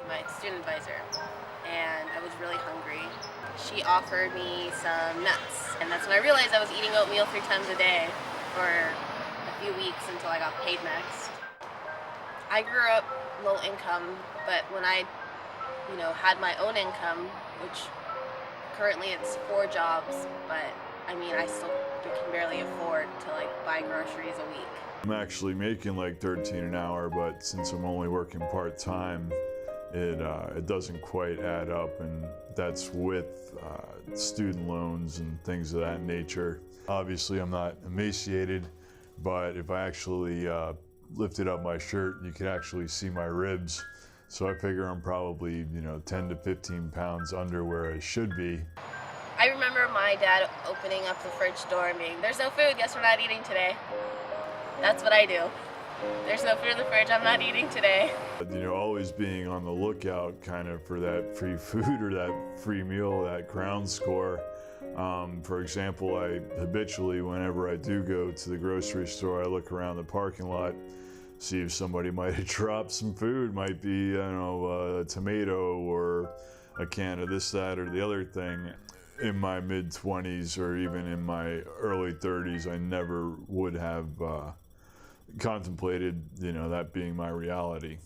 My student advisor, and I was really hungry. She offered me some nuts, and that's when I realized I was eating oatmeal 3 times a day for a few weeks until I got paid next. I grew up low income, but when I, had my own income, which currently it's 4 jobs, but I mean, I still can barely afford to buy groceries a week. I'm actually making like 13 an hour, but since I'm only working part-time, it doesn't quite add up, and that's with student loans and things of that nature. Obviously, I'm not emaciated, but if I actually lifted up my shirt, you could actually see my ribs. So I figure I'm probably, 10 to 15 pounds under where I should be. I remember my dad opening up the fridge door and being, "There's no food, guess we're not eating today." That's what I do. There's no food in the fridge, I'm not eating today. Always being on the lookout kind of for that free food or that free meal, that crown score. For example, I habitually, whenever I do go to the grocery store, I look around the parking lot, see if somebody might have dropped some food, might be, a tomato or a can of this, that, or the other thing. In my mid-20s or even in my early 30s, I never would have contemplated, that being my reality.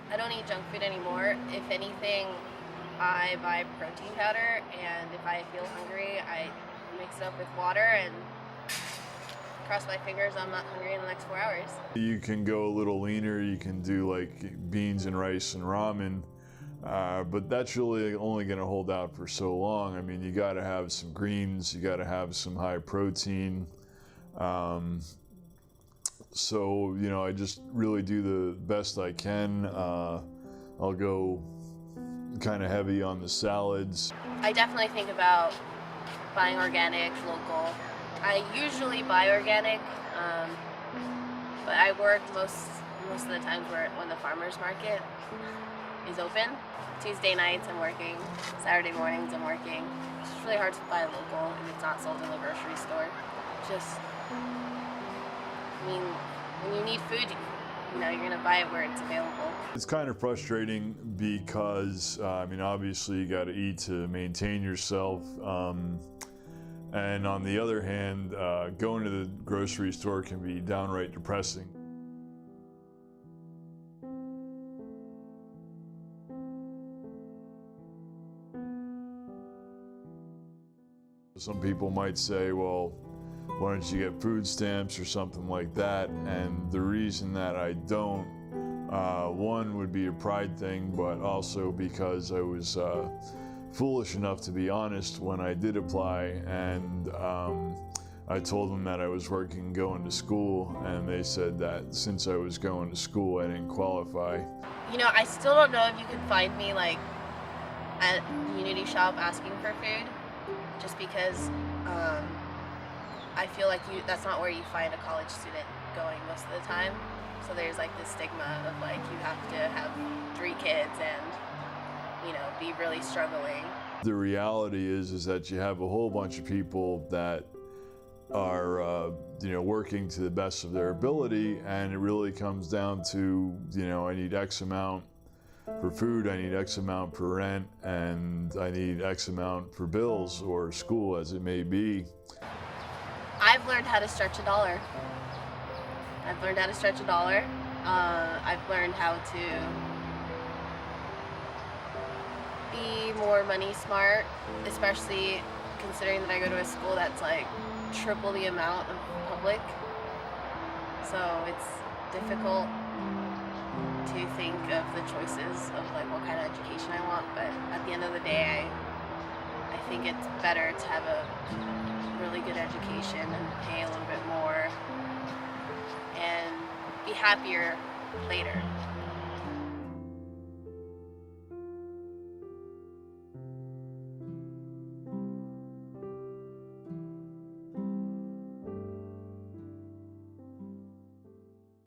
I don't eat junk food anymore. If anything, I buy protein powder, and if I feel hungry, I mix it up with water and cross my fingers I'm not hungry in the next 4 hours. You can go a little leaner, you can do like beans and rice and ramen, but that's really only going to hold out for so long. I mean, you got to have some greens, you got to have some high protein. So, I just really do the best I can. I'll go kind of heavy on the salads. I definitely think about buying organic, local. I usually buy organic, but I work most of the times when the farmer's market is open. Tuesday nights I'm working, Saturday mornings I'm working. It's just really hard to buy local if it's not sold in the grocery store. When you need food, you're gonna buy it where it's available. It's kind of frustrating because, obviously you got to eat to maintain yourself. And on the other hand, going to the grocery store can be downright depressing. Some people might say, well, why don't you get food stamps or something like that? And the reason that I don't, one would be a pride thing, but also because I was foolish enough to be honest when I did apply, and I told them that I was working going to school, and they said that since I was going to school I didn't qualify. I still don't know if you can find me at Unity Shop asking for food, just because I feel like that's not where you find a college student going most of the time. So there's this stigma of you have to have 3 kids and be really struggling. The reality is that you have a whole bunch of people that are working to the best of their ability, and it really comes down to I need X amount for food, I need X amount for rent, and I need X amount for bills or school, as it may be. I've learned how to stretch a dollar. I've learned how to be more money smart, especially considering that I go to a school that's triple the amount of public. So it's difficult to think of the choices of what kind of education I want, but at the end of the day, I think it's better to have a really good education and pay a little bit more and be happier later.